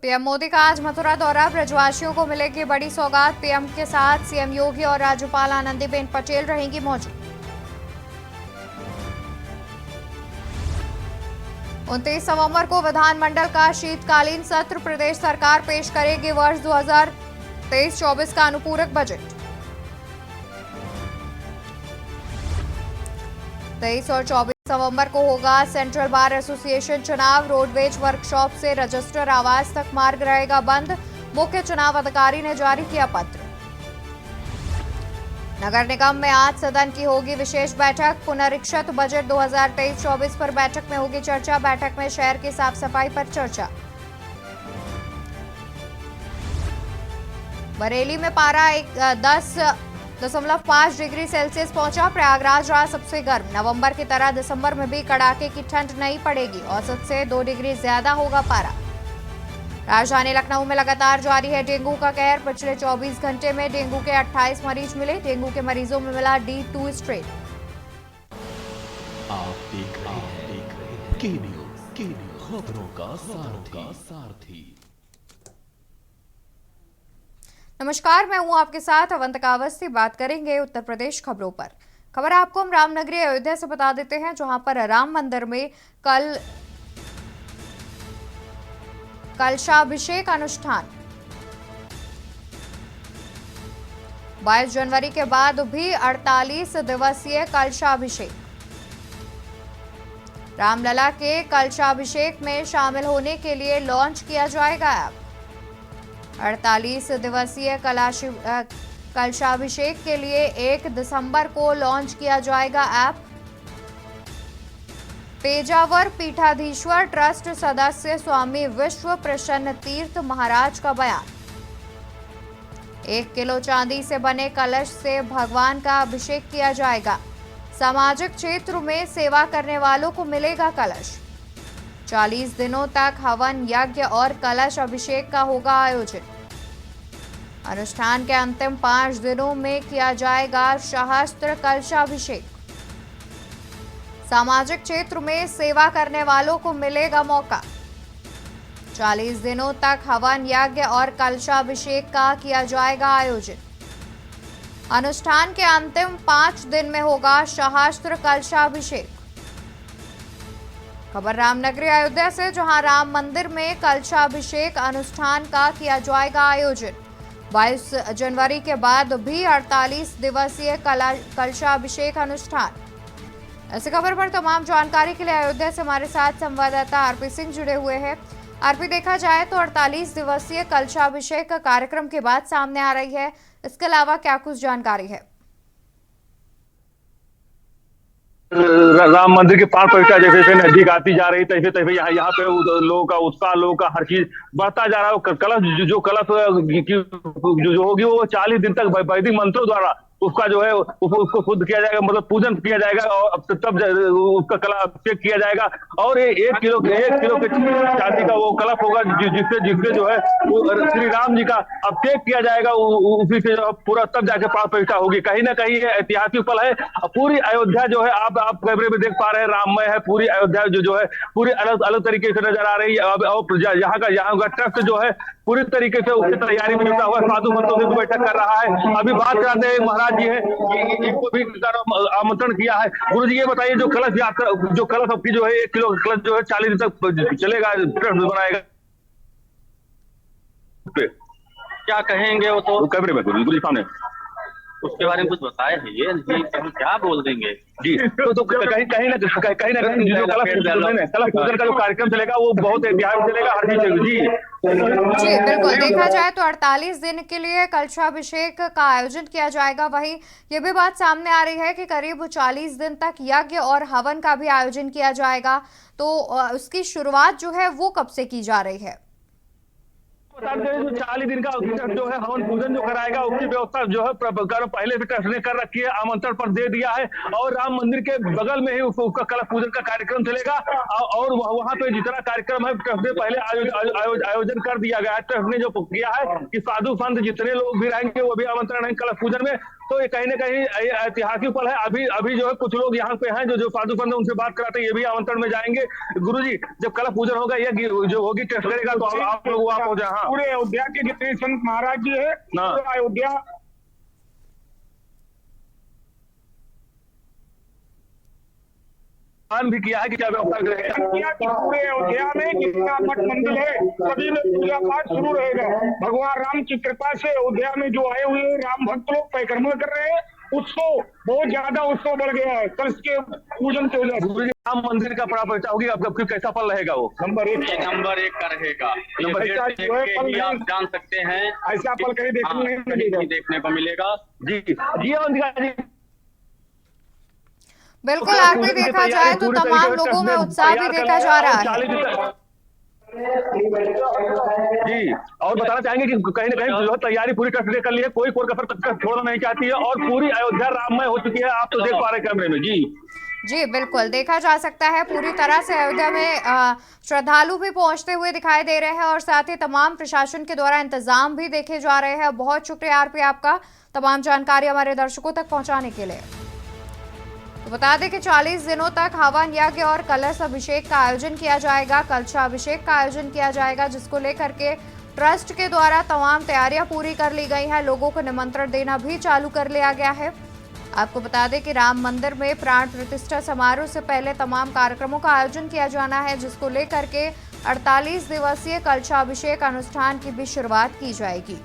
PM Modi का आज मथुरा दौरा, ब्रजवासियों को मिलेगी बड़ी सौगात। पीएम के साथ सीएम योगी और राज्यपाल आनंदीबेन पटेल रहेंगी मौजूद। 29 नवंबर को विधानमंडल का शीतकालीन सत्र, प्रदेश सरकार पेश करेगी वर्ष 2023-24 का अनुपूरक बजट। 23 और 24 नवंबर को होगा सेंट्रल बार एसोसिएशन चुनाव, रोडवेज वर्कशॉप से रजिस्टर आवास तक मार्ग रहेगा बंद, मुख्य चुनाव अधिकारी ने जारी किया पत्र। नगर निगम में आज सदन की होगी विशेष बैठक, पुनरीक्षित बजट 2023-24 पर बैठक में होगी चर्चा। बैठक में शहर की साफ सफाई पर चर्चा। बरेली में पारा 10.5 डिग्री सेल्सियस पहुंचा, प्रयागराज रहा सबसे गर्म। नवंबर की तरह दिसंबर में भी कड़ाके की ठंड नहीं पड़ेगी, औसत से 2 डिग्री ज्यादा होगा पारा। राजधानी लखनऊ में लगातार जारी है डेंगू का कहर, पिछले 24 घंटे में डेंगू के 28 मरीज मिले। डेंगू के मरीजों में मिला D2 स्ट्रेन। आप देख रहे हैं के न्यूज़, खबरों का सारथी। नमस्कार, मैं हूं आपके साथ अवंतिका अवस्थी। बात करेंगे उत्तर प्रदेश खबरों पर। खबर आपको हम रामनगरी अयोध्या से बता देते हैं, जहां पर राम मंदिर में कल कलशाभिषेक अनुष्ठान। 22 जनवरी के बाद भी 48 दिवसीय कलशाभिषेक। रामलला के कलशाभिषेक में शामिल होने के लिए लॉन्च किया जाएगा ऐप। 48 दिवसीय कलशाभिषेक के लिए 1 दिसंबर को लॉन्च किया जाएगा ऐप। पेजावर पीठाधीश्वर ट्रस्ट सदस्य स्वामी विश्व प्रसन्न तीर्थ महाराज का बयान। 1 किलो चांदी से बने कलश से भगवान का अभिषेक किया जाएगा। सामाजिक क्षेत्र में सेवा करने वालों को मिलेगा कलश। 40 दिनों तक हवन यज्ञ और कलश अभिषेक का होगा आयोजन। अनुष्ठान के अंतिम 5 दिनों में किया जाएगा सहस्त्र कलशाभिषेक। सामाजिक क्षेत्र में सेवा करने वालों को मिलेगा मौका। 40 दिनों तक हवन यज्ञ और कलशाभिषेक का किया जाएगा आयोजन। अनुष्ठान के अंतिम 5 दिन में होगा सहस्त्र कलशाभिषेक। खबर रामनगरी अयोध्या से, जहां राम मंदिर में कलशाभिषेक अनुष्ठान का किया जाएगा आयोजन। 22 जनवरी के बाद भी 48 दिवसीय कलशाभिषेक अनुष्ठान। ऐसी खबर पर तमाम जानकारी के लिए अयोध्या से हमारे साथ संवाददाता आरपी सिंह जुड़े हुए हैं। आरपी, देखा जाए तो 48 दिवसीय कलशाभिषेक का कार्यक्रम की बात सामने आ रही है, इसके अलावा क्या कुछ जानकारी है? राम मंदिर की प्राण प्रतिष्ठा जैसे जैसे नजदीक आती जा रही तैसे तैसे यहाँ पे लोगों का उत्साह, लोगों का हर चीज बढ़ता जा रहा है। कलश जो कलश जो होगी वो 40 दिन तक वैदिक मंत्रों द्वारा उसका जो है उसको शुद्ध किया जाएगा, मतलब पूजन किया जाएगा और तब उसका कला अभिषेक किया जाएगा। और ये 1 किलो के चांदी का वो कलश होगा जिससे जो है श्री राम जी का अभिषेक किया जाएगा। उसी से पूरा तब जाके प्राण प्रतिष्ठा होगी। कहीं ना कहीं ये ऐतिहासिक पल है। पूरी अयोध्या जो है आप कैमरे में देख पा रहे हैं, राममय है। पूरी अयोध्या जो है पूरी अलग अलग तरीके से नजर आ रही है। और यहाँ का ट्रस्ट जो है पूरी तरीके से उसकी तैयारी में जुटा हुआ है, साधु संतों से बैठक कर रहा है। अभी बात कराते हैं महाराज जी है, इनको भी आमंत्रण किया है। गुरु जी ये बताइए, जो कलश यात्रा जो कलश आपकी जो है 1 किलो कलश जो है 40 दिन तक चलेगा, बनाएगा, क्या कहेंगे वो तो कैमरे में गुरु जी सामने उसके बारे में कुछ बताए हैं ये नहीं, हम क्या बोल देंगे जी। तो कहीं ना कहीं जो कलश पूजन का जो कार्यक्रम चलेगा वो बहुत एहतियात चलेगा, हर चीज जी जी बिल्कुल। देखा जाए तो 48 दिन के लिए कलशाभिषेक का आयोजन किया जाएगा। वहीं ये भी बात सामने आ रही है कि करीब 40 दिन तक यज्ञ और हवन का भी आयोजन किया जाएगा। तो उसकी शुरुआत जो है वो कब से की जा रही है? 40 दिन का जो है हवन पूजन जो कराएगा उसकी व्यवस्था जो है पहले से ट्रस्ट ने कर रखी है, आमंत्रण पर दे दिया है। और राम मंदिर के बगल में ही उसका कलश पूजन का कार्यक्रम चलेगा। और वहां पे जितना कार्यक्रम है ट्रस्ट ने पहले आयोजन कर दिया गया है। ट्रस्ट ने जो किया है कि साधु संत जितने लोग भी रहेंगे वो भी आमंत्रण है कलश पूजन में। तो ये कहीं ना कहीं ऐतिहासिक पल है। अभी अभी जो है कुछ लोग यहाँ पे हैं जो साधु संत उनसे बात कराते हैं, ये भी आमंत्रण में जाएंगे। गुरुजी, जब कलश पूजन होगा, ये जो होगी टेस्ट करेगा, तो आप लोग वहां पहुंचे। हाँ, पूरे अयोध्या के जितने संत महाराज जी है, पूरा अयोध्या भी किया है कि क्या व्यवस्था किया कि पूरे अयोध्या में जितना मठ मंदिर है सभी में पूजा पाठ शुरू रहेगा। भगवान राम की कृपा से अयोध्या में जो आए हुए राम भक्त लोग परिक्रमा कर रहे हैं, उत्सव बहुत ज्यादा उत्सव बढ़ गया है कलश के पूजन की वजह से। राम मंदिर का बड़ा परिचय होगी, आपका कैसा फल रहेगा? वो नंबर एक का रहेगा। नंबर ये देख के ही आप जान सकते हैं, ऐसा पल कहीं देखने को मिलेगा। जी जी अवंतिका जी, बिल्कुल आगे देखा जाए तो तमाम लोगों में उत्साह भी देखा जा रहा है। जी, और बताना चाहेंगे कि कहीं ना कहीं जो तैयारी पूरी कर ली है, कोई कसर छोड़ना नहीं चाहती है और पूरी अयोध्या राममय हो चुकी है। आप तो देख पा रहे कैमरे में। जी बिल्कुल देखा जा सकता है, पूरी तरह से अयोध्या में श्रद्धालु भी पहुंचते हुए दिखाई दे रहे हैं और साथ ही तमाम प्रशासन के द्वारा इंतजाम भी देखे जा रहे हैं। बहुत शुक्रिया आरपी आपका तमाम जानकारी हमारे दर्शकों तक पहुंचाने के लिए। तो बता दें कि 40 दिनों तक हवन यज्ञ और कलश अभिषेक का आयोजन किया जाएगा, कलशा अभिषेक का आयोजन किया जाएगा, जिसको लेकर के ट्रस्ट के द्वारा तमाम तैयारियां पूरी कर ली गई हैं। लोगों को निमंत्रण देना भी चालू कर लिया गया है। आपको बता दें कि राम मंदिर में प्राण प्रतिष्ठा समारोह से पहले तमाम कार्यक्रमों का आयोजन किया जाना है, जिसको लेकर के 48 दिवसीय कलशाभिषेक अनुष्ठान की भी शुरुआत की जाएगी।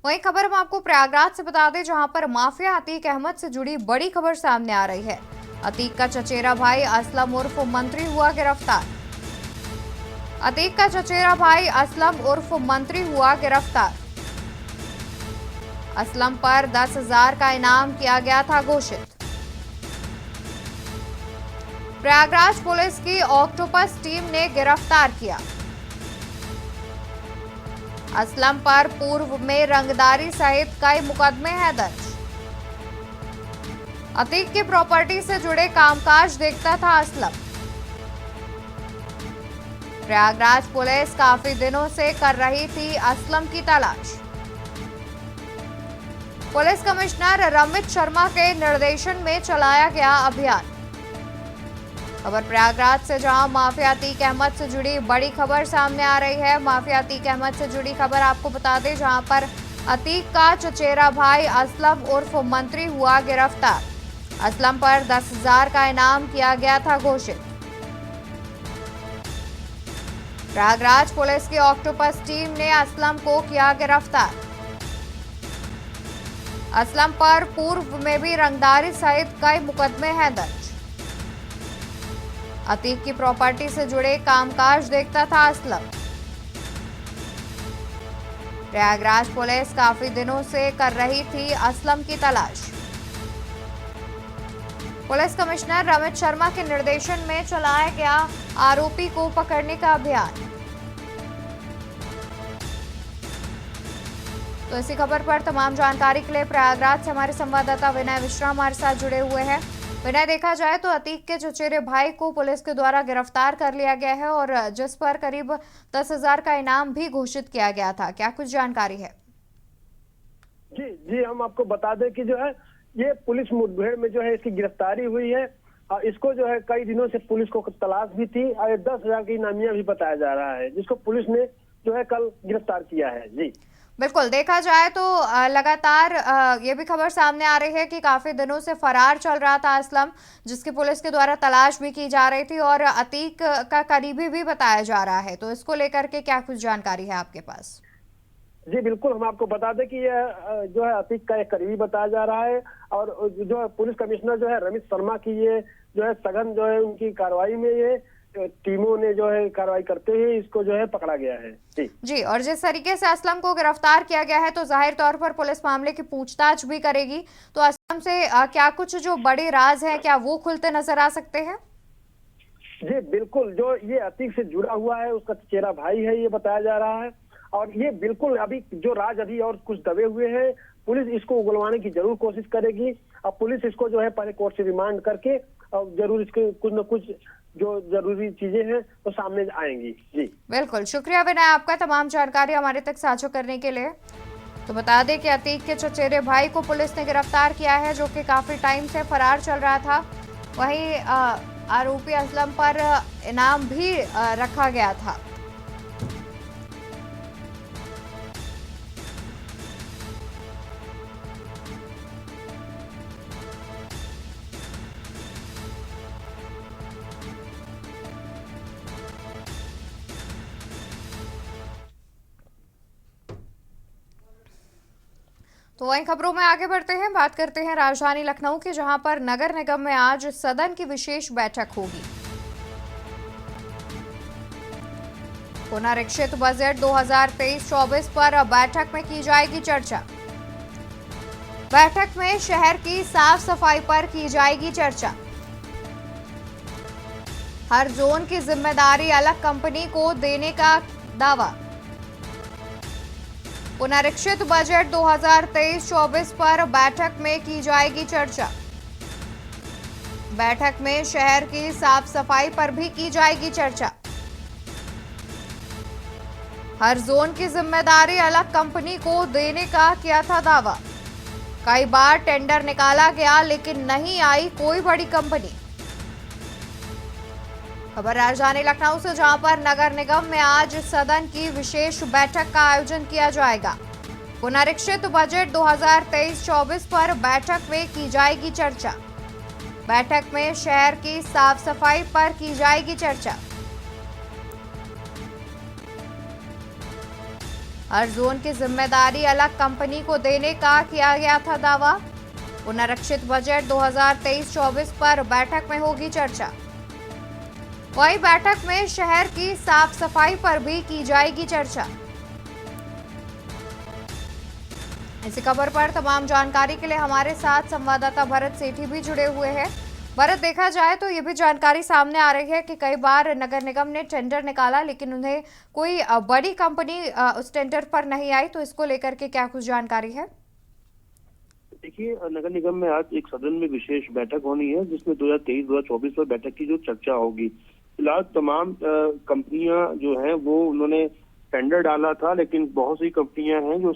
वहीं खबर हम आपको प्रयागराज से बता दें, जहां पर माफिया अतीक अहमद से जुड़ी बड़ी खबर सामने आ रही है। अतीक का चचेरा भाई असलम उर्फ मंत्री हुआ गिरफ्तार। अतीक का चचेरा भाई असलम उर्फ मंत्री हुआ गिरफ्तार। असलम पर 10,000 का इनाम किया गया था घोषित। प्रयागराज पुलिस की ऑक्टोपस टीम ने गिरफ्तार किया। असलम पर पूर्व में रंगदारी सहित कई मुकदमे हैं दर्ज। अतीक की प्रॉपर्टी से जुड़े कामकाज देखता था असलम। प्रयागराज पुलिस काफी दिनों से कर रही थी असलम की तलाश। पुलिस कमिश्नर रमित शर्मा के निर्देशन में चलाया गया अभियान। खबर प्रयागराज से, जहां माफिया अतीक अहमद से जुड़ी बड़ी खबर सामने आ रही है। माफिया अतीक अहमद से जुड़ी खबर आपको बता दें, जहां पर अतीक का चचेरा भाई असलम उर्फ मंत्री हुआ गिरफ्तार। असलम पर 10,000 का इनाम किया गया था घोषित। प्रयागराज पुलिस की ऑक्टोपस टीम ने असलम को किया गिरफ्तार। असलम पर पूर्व में भी रंगदारी सहित कई मुकदमे हैं दर्ज। अतीक की प्रॉपर्टी से जुड़े कामकाज देखता था असलम। प्रयागराज पुलिस काफी दिनों से कर रही थी असलम की तलाश। पुलिस कमिश्नर रमित शर्मा के निर्देशन में चलाया गया आरोपी को पकड़ने का अभियान। तो इसी खबर पर तमाम जानकारी के लिए प्रयागराज से हमारे संवाददाता विनय मिश्रा हमारे साथ जुड़े हुए हैं। विनय, देखा जाए तो अतीक के चचेरे भाई को पुलिस के द्वारा गिरफ्तार कर लिया गया है और जिस पर करीब 10,000 का इनाम भी घोषित किया गया था, क्या कुछ जानकारी है? जी हम आपको बता दें कि जो है ये पुलिस मुठभेड़ में जो है इसकी गिरफ्तारी हुई है। इसको जो है कई दिनों से पुलिस को तलाश भी थी और 10,000 की इनामिया भी बताया जा रहा है, जिसको पुलिस ने जो है कल गिरफ्तार किया है। जी बिल्कुल, देखा जाए तो लगातार ये भी खबर सामने आ रही है कि काफी दिनों से फरार चल रहा था असलम, जिसकी पुलिस के द्वारा तलाश भी की जा रही थी और अतीक का करीबी भी बताया जा रहा है। तो इसको लेकर के क्या कुछ जानकारी है आपके पास? जी बिल्कुल, हम आपको बता दें कि यह जो है अतीक का एक करीबी बताया जा रहा है और जो है पुलिस कमिश्नर जो है रमेश शर्मा की ये जो है सघन जो है उनकी कार्रवाई में ये टीमों ने जो है कार्रवाई करते हुए इसको जो है पकड़ा गया है। जी और जिस तरीके से असलम को गिरफ्तार किया गया है तो जाहिर तौर पर पुलिस मामले की पूछताछ भी करेगी। तो असलम से क्या कुछ जो बड़े राज हैं क्या वो खुलते नजर आ सकते हैं? जी बिल्कुल, जो ये अतीक से जुड़ा हुआ है उसका चचेरा भाई है ये बताया जा रहा है और ये बिल्कुल अभी जो राज अभी और कुछ दबे हुए हैं, पुलिस इसको उगलवाने की जरूर कोशिश करेगी और पुलिस इसको जो है पहले कोर्ट से रिमांड करके और जरूर इसके कुछ न कुछ जो जरूरी चीजें हैं वो सामने आएंगी। जी बिल्कुल, शुक्रिया विनय आपका तमाम जानकारी हमारे तक साझा करने के लिए। तो बता दें कि अतीक के चचेरे भाई को पुलिस ने गिरफ्तार किया है जो कि काफी टाइम से फरार चल रहा था। वहीं आरोपी असलम पर इनाम भी रखा गया था। तो वहीं खबरों में आगे बढ़ते हैं, बात करते हैं राजधानी लखनऊ की, जहां पर नगर निगम में आज सदन की विशेष बैठक होगी। पुनरीक्षित बजट 2023-24 पर बैठक में की जाएगी चर्चा। बैठक में शहर की साफ सफाई पर की जाएगी चर्चा। हर जोन की जिम्मेदारी अलग कंपनी को देने का दावा। पुनरीक्षित बजट 2023-24 पर बैठक में की जाएगी चर्चा। बैठक में शहर की साफ सफाई पर भी की जाएगी चर्चा। हर जोन की जिम्मेदारी अलग कंपनी को देने का किया था दावा। कई बार टेंडर निकाला गया लेकिन नहीं आई कोई बड़ी कंपनी। खबर राजधानी लखनऊ से, जहां पर नगर निगम में आज सदन की विशेष बैठक का आयोजन किया जाएगा। पुनरीक्षित बजट 2023-24 पर बैठक में की जाएगी चर्चा। बैठक में शहर की साफ सफाई पर की जाएगी चर्चा। हर जोन की जिम्मेदारी अलग कंपनी को देने का किया गया था दावा। पुनरीक्षित बजट 2023-24 पर बैठक में होगी चर्चा। वहीं बैठक में शहर की साफ सफाई पर भी की जाएगी चर्चा। इसी खबर पर तमाम जानकारी के लिए हमारे साथ संवाददाता भरत सेठी भी जुड़े हुए हैं। भरत, देखा जाए तो ये भी जानकारी सामने आ रही है कि कई बार नगर निगम ने टेंडर निकाला लेकिन उन्हें कोई बड़ी कंपनी उस टेंडर पर नहीं आई। तो इसको लेकर के क्या कुछ जानकारी है? देखिए, नगर निगम में आज एक सदन में विशेष बैठक होनी है जिसमें 2023-2024 पर बैठक की जो चर्चा होगी। फिलहाल तमाम कंपनियां जो हैं वो उन्होंने टेंडर डाला था लेकिन बहुत सी कंपनियां हैं जो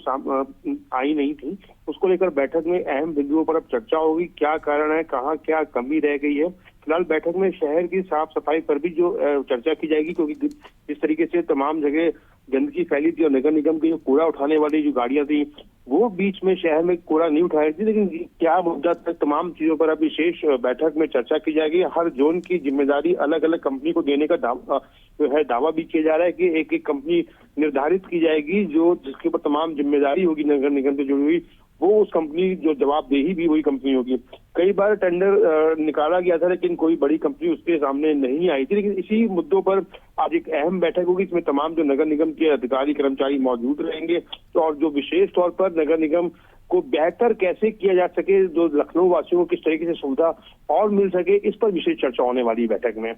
आई नहीं थी। उसको लेकर बैठक में अहम बिंदुओं पर अब चर्चा होगी, क्या कारण है, कहाँ क्या कमी रह गई है। फिलहाल बैठक में शहर की साफ सफाई पर भी जो चर्चा की जाएगी, क्योंकि जिस तरीके से तमाम जगह गंदगी फैली थी और नगर निगम की जो कूड़ा उठाने वाली जो गाड़ियां थी वो बीच में शहर में कूड़ा नहीं उठा रही थी, लेकिन क्या मुद्दा तक तमाम चीजों पर अब विशेष बैठक में चर्चा की जाएगी। हर जोन की जिम्मेदारी अलग अलग कंपनी को देने का दावा भी किया जा रहा है कि एक एक कंपनी निर्धारित की जाएगी जो जिसके ऊपर तमाम जिम्मेदारी होगी नगर निगम से जुड़ी हुई, वो उस कंपनी जो जवाबदेही भी वही कंपनी होगी। कई बार टेंडर निकाला गया था लेकिन कोई बड़ी कंपनी उसके सामने नहीं आई थी, लेकिन इसी मुद्दों पर आज एक अहम बैठक होगी। इसमें तमाम जो नगर निगम के अधिकारी कर्मचारी मौजूद रहेंगे तो और जो विशेष तौर पर नगर निगम को बेहतर कैसे किया जा सके, जो लखनऊ वासियों को किस तरीके से सुविधा और मिल सके, इस पर विशेष चर्चा होने वाली बैठक में।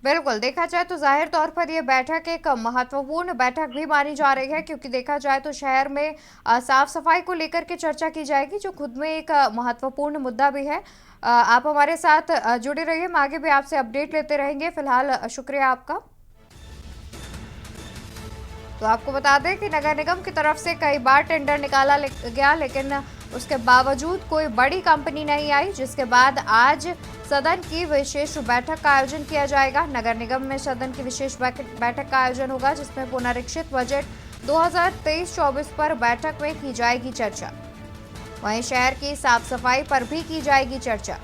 बिल्कुल, देखा जाए तो जाहिर तौर पर यह बैठक एक महत्वपूर्ण बैठक भी मानी जा रही है, क्योंकि देखा जाए तो शहर में साफ सफाई को लेकर के चर्चा की जाएगी जो खुद में एक महत्वपूर्ण मुद्दा भी है। आप हमारे साथ जुड़े रहिए, हम आगे भी आपसे अपडेट लेते रहेंगे। फिलहाल शुक्रिया आपका। तो आपको बता दें कि नगर निगम की तरफ से कई बार टेंडर निकाला गया लेकिन उसके बावजूद कोई बड़ी कंपनी नहीं आई, जिसके बाद आज सदन की विशेष बैठक का आयोजन किया जाएगा। नगर निगम में सदन की विशेष बैठक का आयोजन होगा, जिसमें पुनरीक्षित बजट 2023-24 पर बैठक में की जाएगी चर्चा। वहीं शहर की साफ सफाई पर भी की जाएगी चर्चा।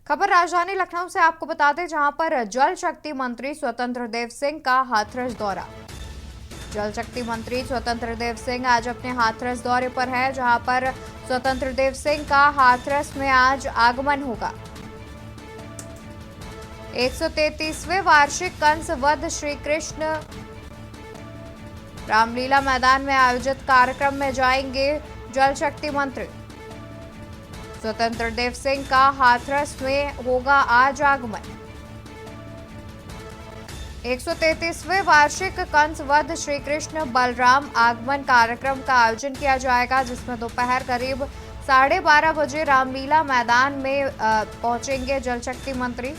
खबर राजधानी लखनऊ से आपको बता दें, जहां पर जल शक्ति मंत्री स्वतंत्र देव सिंह का हाथरस दौरा। जल शक्ति मंत्री स्वतंत्र देव सिंह आज अपने हाथरस दौरे पर है, जहां पर स्वतंत्र देव सिंह का हाथरस में आज आगमन होगा। 133वें वार्षिक कंस वध श्री कृष्ण रामलीला मैदान में आयोजित कार्यक्रम में जाएंगे जल शक्ति मंत्री। स्वतंत्र देव सिंह का हाथरस में होगा आज आगमन। 133वें वार्षिक कंस वध श्री कृष्ण बलराम आगमन कार्यक्रम का आयोजन किया जाएगा, जिसमें दोपहर करीब 12:30 बजे रामलीला मैदान में पहुंचेंगे जल शक्ति मंत्री।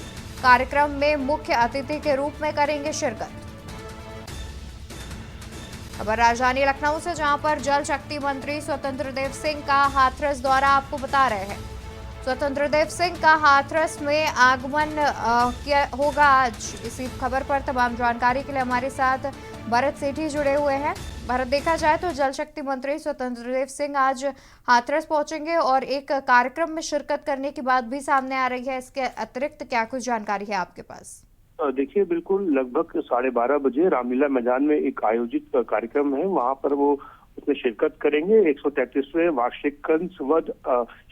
कार्यक्रम में मुख्य अतिथि के रूप में करेंगे शिरकत। खबर राजधानी लखनऊ से, जहां पर जल शक्ति मंत्री स्वतंत्र देव सिंह का हाथरस दौरा आपको बता रहे हैं। स्वतंत्र देव सिंह का हाथरस में आगमन होगा आज। इसी खबर पर तमाम जानकारी के लिए हमारे साथ भरत सेठी जुड़े हुए हैं। भरत, देखा जाए तो जल शक्ति मंत्री स्वतंत्र देव सिंह आज हाथरस पहुंचेंगे और एक कार्यक्रम में शिरकत करने की बात भी सामने आ रही है। इसके अतिरिक्त क्या कुछ जानकारी है आपके पास? देखिए, बिल्कुल लगभग 12:30 बजे रामलीला मैदान में एक आयोजित कार्यक्रम है, वहां पर वो उसमें शिरकत करेंगे। 133वें वार्षिक कंस वध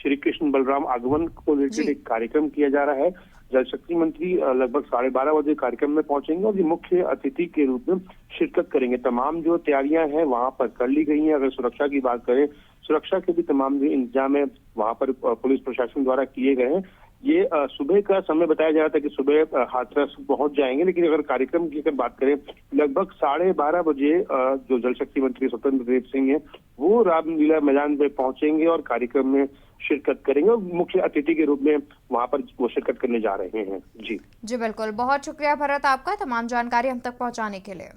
श्री कृष्ण बलराम आगमन को लेकर एक कार्यक्रम किया जा रहा है। जल शक्ति मंत्री लगभग 12:30 बजे कार्यक्रम में पहुंचेंगे और ये मुख्य अतिथि के रूप में शिरकत करेंगे। तमाम जो तैयारियां हैं वहां पर कर ली गई हैं। अगर सुरक्षा की बात करें, सुरक्षा के भी तमाम जो इंतजाम है वहां पर पुलिस प्रशासन द्वारा किए गए हैं। ये सुबह का समय बताया जा रहा था कि सुबह हाथरस पहुंच जाएंगे, लेकिन अगर कार्यक्रम की अगर बात करें, लगभग 12:30 बजे जो जल शक्ति मंत्री स्वतंत्र देव सिंह है वो रामलीला मैदान में पहुंचेंगे और कार्यक्रम में शिरकत करेंगे और मुख्य अतिथि के रूप में वहां पर वो शिरकत करने जा रहे हैं। जी बिल्कुल, बहुत शुक्रिया भरत आपका तमाम जानकारी हम तक पहुंचाने के लिए।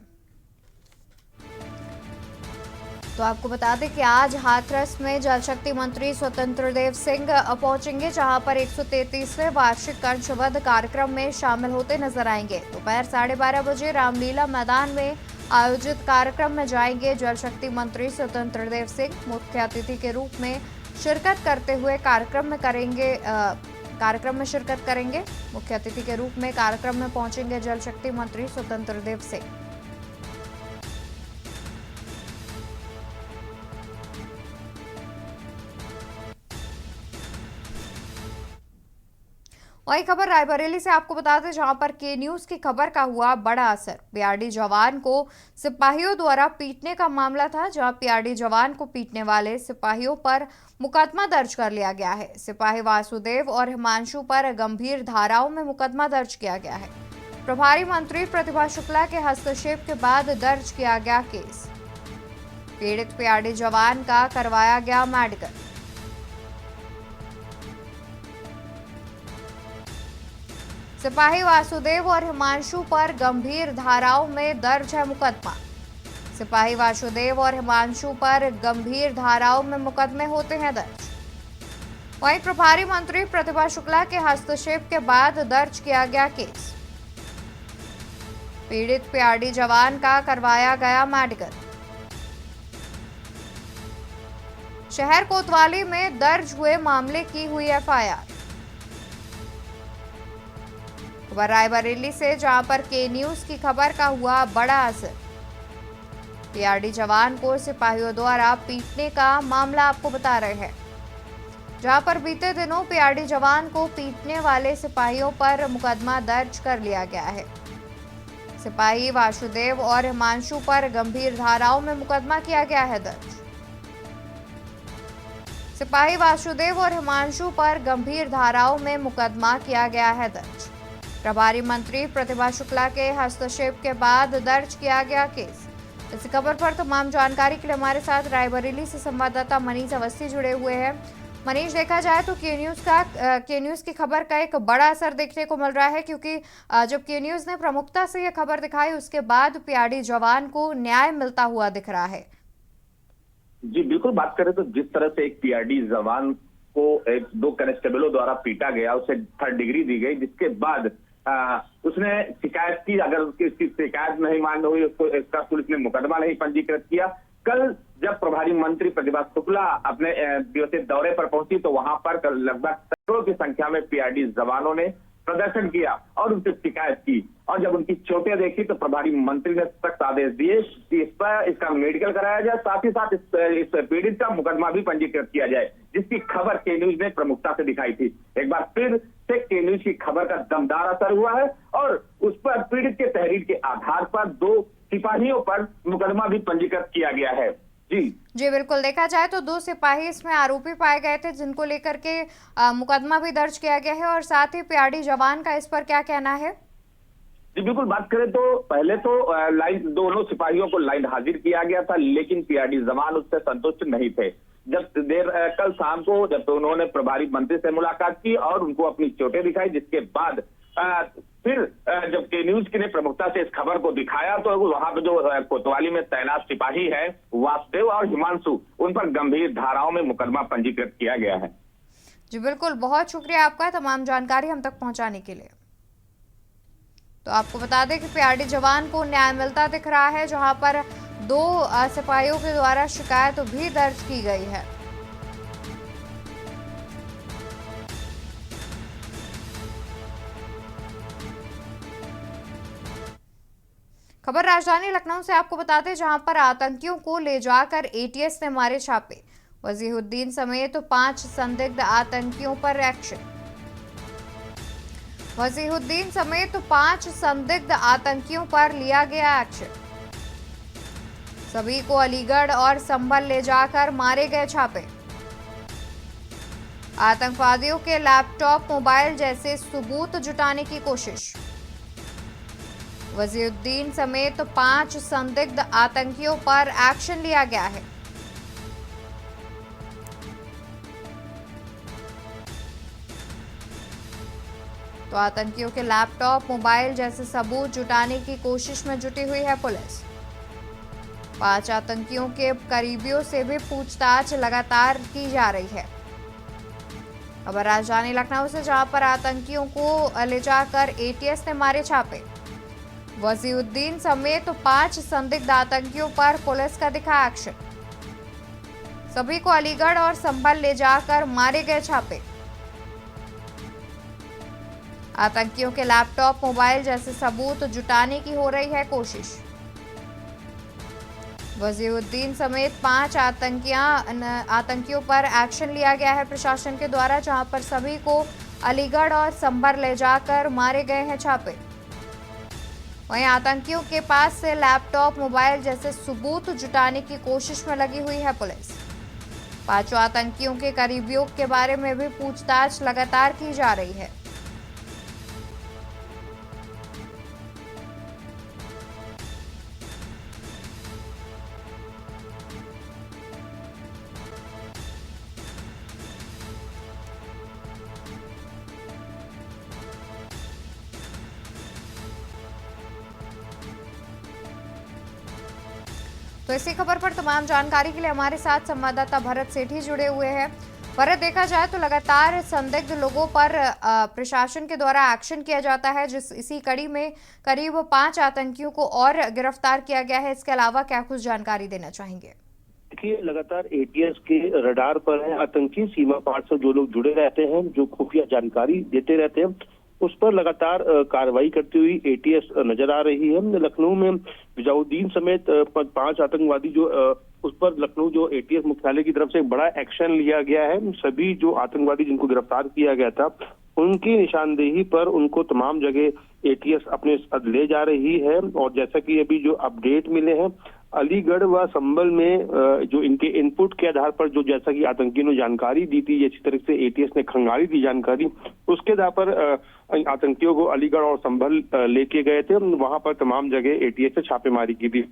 तो आपको बता दें कि आज हाथरस में जल शक्ति मंत्री स्वतंत्र देव सिंह पहुंचेंगे, जहां पर 133वें वार्षिक कंस वध कार्यक्रम में शामिल होते नजर आएंगे। दोपहर 12:30 बजे रामलीला मैदान में आयोजित कार्यक्रम में जाएंगे जल शक्ति मंत्री स्वतंत्र देव सिंह। मुख्य अतिथि के रूप में शिरकत करते हुए कार्यक्रम में शिरकत करेंगे। मुख्य अतिथि के रूप में कार्यक्रम में पहुंचेंगे जल शक्ति मंत्री स्वतंत्र देव सिंह। वही खबर रायबरेली से आपको बता दें, जहां पर के न्यूज की खबर का हुआ बड़ा असर। पीआरडी जवान को सिपाहियों द्वारा पीटने का मामला था, जहां पीआरडी जवान को पीटने वाले सिपाहियों पर मुकदमा दर्ज कर लिया गया है। सिपाही वासुदेव और हिमांशु पर गंभीर धाराओं में मुकदमा दर्ज किया गया है। प्रभारी मंत्री प्रतिभा शुक्ला के हस्तक्षेप के बाद दर्ज किया गया केस। पीड़ित पीआरडी जवान का करवाया गया मेडिकल। सिपाही वासुदेव और हिमांशु पर गंभीर धाराओं में दर्ज है मुकदमा। सिपाही वासुदेव और हिमांशु पर गंभीर धाराओं में मुकदमे होते हैं दर्ज। वहीं प्रभारी मंत्री प्रतिभा शुक्ला के हस्तक्षेप के बाद दर्ज किया गया केस। पीड़ित पीआरडी जवान का करवाया गया मेडिकल। शहर कोतवाली में दर्ज हुए मामले की हुई एफआईआर। खबर रायबरेली से, जहां पर के न्यूज की खबर का हुआ बड़ा असर। पीआरडी जवान को सिपाहियों द्वारा पीटने का मामला आपको बता रहे हैं, जहां पर बीते दिनों पीआरडी जवान को पीटने वाले सिपाहियों पर मुकदमा दर्ज कर लिया गया है। सिपाही वासुदेव और हिमांशु पर गंभीर धाराओं में मुकदमा किया गया है दर्ज। सिपाही वासुदेव और हिमांशु पर गंभीर धाराओं में मुकदमा किया गया है दर्ज। प्रभारी मंत्री प्रतिभा शुक्ला के हस्तक्षेप के बाद दर्ज किया गया केस। इस खबर पर तमाम जानकारी के लिए हमारे साथ रायबरेली से संवाददाता मनीष अवस्थी जुड़े हुए हैं। मनीष, देखा जाए तो के न्यूज़ की खबर का एक बड़ा असर देखने को मिल रहा है, क्योंकि जब के न्यूज़ ने प्रमुखता से यह खबर दिखाई उसके बाद पीआरडी जवान को न्याय मिलता हुआ दिख रहा है। जी बिल्कुल, बात करें तो जिस तरह से एक पीआरडी जवान को दो कांस्टेबलों द्वारा पीटा गया, उसे 3rd डिग्री दी गई, जिसके बाद उसने शिकायत की। अगर उसकी शिकायत नहीं मान्य हुई, उसको इसका पुलिस ने मुकदमा नहीं पंजीकृत किया। कल जब प्रभारी मंत्री प्रतिभा शुक्ला अपने दिवसीय दौरे पर पहुंची तो वहां पर लगभग सैकड़ों की संख्या में पीआरडी जवानों ने प्रदर्शन किया और उनसे शिकायत की। और जब उनकी चोटें देखी तो प्रभारी मंत्री ने सख्त आदेश दिए कि इस पर इसका मेडिकल कराया जाए, साथ ही साथ इस पीड़ित का मुकदमा भी पंजीकृत किया जाए, जिसकी खबर के न्यूज ने प्रमुखता से दिखाई थी। एक बार फिर से के न्यूज की खबर का दमदार असर हुआ है और उस पर पीड़ित के तहरीर के आधार पर 2 सिपाहियों पर मुकदमा भी पंजीकृत किया गया है। जी बिल्कुल, देखा जाए तो 2 सिपाही इसमें आरोपी पाए गए थे, जिनको लेकर के मुकदमा भी दर्ज किया गया है। और साथ ही पीआरडी जवान का इस पर क्या कहना है? जी बिल्कुल, बात करें तो पहले तो दोनों सिपाहियों को लाइन हाजिर किया गया था, लेकिन पीआरडी जवान उससे संतुष्ट नहीं थे। जब कल शाम को जब उन्होंने प्रभारी मंत्री से मुलाकात की और उनको अपनी चोटें दिखाई, जिसके बाद फिर जब के न्यूज ने प्रमुखता से इस खबर को दिखाया तो वहां पे जो कोतवाली में तैनात सिपाही है वासुदेव और हिमांशु, उन पर गंभीर धाराओं में मुकदमा पंजीकृत किया गया है। जी बिल्कुल, बहुत शुक्रिया आपका तमाम जानकारी हम तक पहुंचाने के लिए। तो आपको बता दें कि पीआरडी जवान को न्याय मिलता दिख रहा है, जहां पर 2 सिपाहियों के द्वारा शिकायत भी दर्ज की गई है। खबर राजधानी लखनऊ से आपको बता दें, जहां पर आतंकियों को ले जाकर एटीएस ने मारे छापे। वजीहुद्दीन समेत 5 संदिग्ध आतंकियों पर एक्शन। वजीहुद्दीन समेत 5 संदिग्ध आतंकियों पर लिया गया एक्शन। सभी को अलीगढ़ और संभल ले जाकर मारे गए छापे। आतंकवादियों के लैपटॉप, मोबाइल जैसे सबूत जुटाने की कोशिश। वजीहुद्दीन समेत 5 संदिग्ध आतंकियों पर एक्शन लिया गया है। तो आतंकियों के लैपटॉप, मोबाइल जैसे सबूत जुटाने की कोशिश में जुटी हुई है पुलिस। 5 आतंकियों के करीबियों से भी पूछताछ लगातार की जा रही है। अब राजधानी लखनऊ से, जहां पर आतंकियों को ले जाकर एटीएस ने मारे छापे। वजीहुद्दीन समेत 5 संदिग्ध आतंकियों पर पुलिस का दिखा एक्शन। सभी को अलीगढ़ और संभल ले जाकर मारे गए छापे। आतंकियों के लैपटॉप, मोबाइल जैसे सबूत जुटाने की हो रही है कोशिश। वजीहुद्दीन समेत 5 आतंकियों पर एक्शन लिया गया है प्रशासन के द्वारा, जहां पर सभी को अलीगढ़ और संभल ले जाकर मारे गए हैं छापे। वहीं आतंकियों के पास से लैपटॉप, मोबाइल जैसे सबूत जुटाने की कोशिश में लगी हुई है पुलिस। 5 आतंकियों के करीबियों के बारे में भी पूछताछ लगातार की जा रही है। तो इसी खबर पर तमाम जानकारी के लिए हमारे साथ संवाददाता भरत सेठी जुड़े हुए हैं। भरत, देखा जाए तो लगातार संदिग्ध लोगों पर प्रशासन के द्वारा एक्शन किया जाता है, इसी कड़ी में करीब 5 आतंकियों को और गिरफ्तार किया गया है। इसके अलावा क्या कुछ जानकारी देना चाहेंगे? देखिए, लगातार एटीएस के रडार पर है आतंकी सीमा पार से जो लोग जुड़े रहते हैं, जो खुफिया जानकारी देते रहते हैं, उस पर लगातार कार्रवाई करती हुई एटीएस नजर आ रही है। लखनऊ में वजीहुद्दीन समेत 5 आतंकवादी जो उस पर लखनऊ जो एटीएस मुख्यालय की तरफ से एक बड़ा एक्शन लिया गया है। सभी जो आतंकवादी जिनको गिरफ्तार किया गया था, उनकी निशानदेही पर उनको तमाम जगह एटीएस अपने साथ ले जा रही है। और जैसा कि अभी जो अपडेट मिले हैं, अलीगढ़ व संभल में जो इनके इनपुट के आधार पर, जो जैसा कि आतंकियों ने जानकारी दी थी, इसी तरह से एटीएस ने खंगाली थी जानकारी, उसके आधार पर आतंकियों को अलीगढ़ और संभल लेके गए थे। वहां पर तमाम जगह एटीएस से छापेमारी की थी।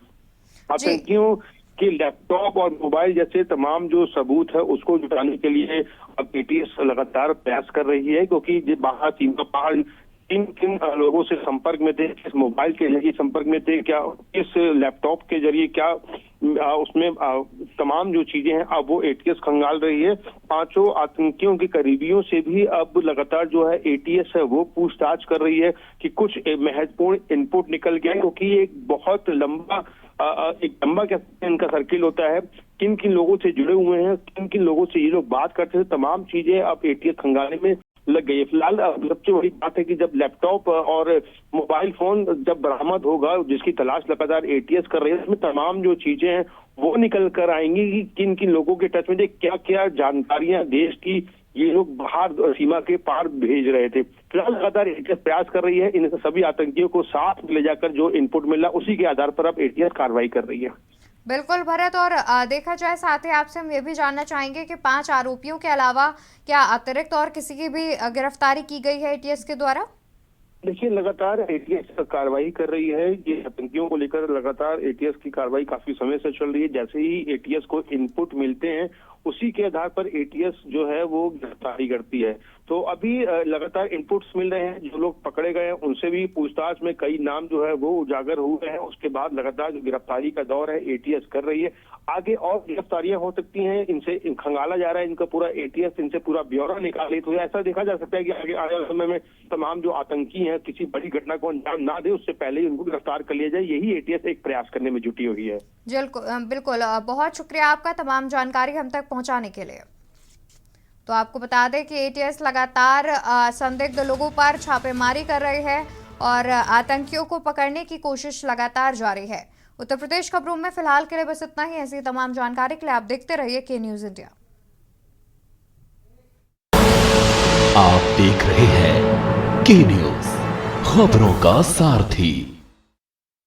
आतंकियों के लैपटॉप और मोबाइल जैसे तमाम जो सबूत है उसको जुटाने के लिए अब एटीएस लगातार प्रयास कर रही है, क्योंकि बाहर सीमा पार किन लोगों से संपर्क में थे, किस मोबाइल के जरिए संपर्क में थे, क्या किस लैपटॉप के जरिए, क्या उसमें तमाम जो चीजें हैं अब वो एटीएस खंगाल रही है। पांचों आतंकियों के करीबियों से भी अब लगातार जो है एटीएस है वो पूछताछ कर रही है कि कुछ महत्वपूर्ण इनपुट निकल गया, क्योंकि एक बहुत लंबा क्या इनका सर्किल होता है, किन किन लोगों से जुड़े हुए हैं, किन किन लोगों से ये लोग बात करते हैं, तमाम चीजें अब एटीएस खंगालने में लग गई है। फिलहाल सबसे बड़ी बात है कि जब लैपटॉप और मोबाइल फोन जब बरामद होगा, जिसकी तलाश लगातार एटीएस कर रही है, उसमें तमाम जो चीजें हैं वो निकल कर आएंगी कि किन किन लोगों के टच में थे, क्या क्या जानकारियां देश की ये लोग बाहर सीमा के पार भेज रहे थे। फिलहाल लगातार एटीएस प्रयास कर रही है इन सभी आतंकियों को साथ ले जाकर जो इनपुट मिला उसी के आधार पर अब एटीएस कार्रवाई कर रही है। बिल्कुल भरत, और देखा जाए साथ ही आपसे हम ये भी जानना चाहेंगे कि 5 आरोपियों के अलावा क्या अतिरिक्त और किसी की भी गिरफ्तारी की गई है एटीएस के द्वारा? देखिए, लगातार एटीएस कार्रवाई कर रही है। ये आतंकियों को लेकर लगातार एटीएस की कार्रवाई काफी समय से चल रही है। जैसे ही एटीएस को इनपुट मिलते हैं उसी के आधार पर एटीएस जो है वो गिरफ्तारी करती है। तो अभी लगातार इनपुट्स मिल रहे हैं, जो लोग पकड़े गए हैं उनसे भी पूछताछ में कई नाम जो है वो उजागर हुए हैं। उसके बाद लगातार जो गिरफ्तारी का दौर है एटीएस कर रही है। आगे और गिरफ्तारियां हो सकती हैं, इनसे खंगाला जा रहा है, इनका पूरा एटीएस इनसे पूरा ब्यौरा निकाले। तो ऐसा देखा जा सकता है कि आगे आने वाले समय में तमाम जो आतंकी हैं किसी बड़ी घटना को अंजाम ना दे, उससे पहले ही उनको गिरफ्तार कर लिया जाए। यही एटीएस एक प्रयास करने में जुटी हुई है। बिल्कुल, बहुत शुक्रिया आपका तमाम जानकारी हम तक पहुंचाने के लिए। तो आपको बता दें कि एटीएस लगातार संदिग्ध लोगों पर छापेमारी कर रही है और आतंकियों को पकड़ने की कोशिश लगातार जारी है। उत्तर प्रदेश खबरों में फिलहाल के लिए बस इतना ही। ऐसी तमाम जानकारी के लिए आप देखते रहिए के न्यूज इंडिया। आप देख रहे हैं के न्यूज, खबरों का सारथी।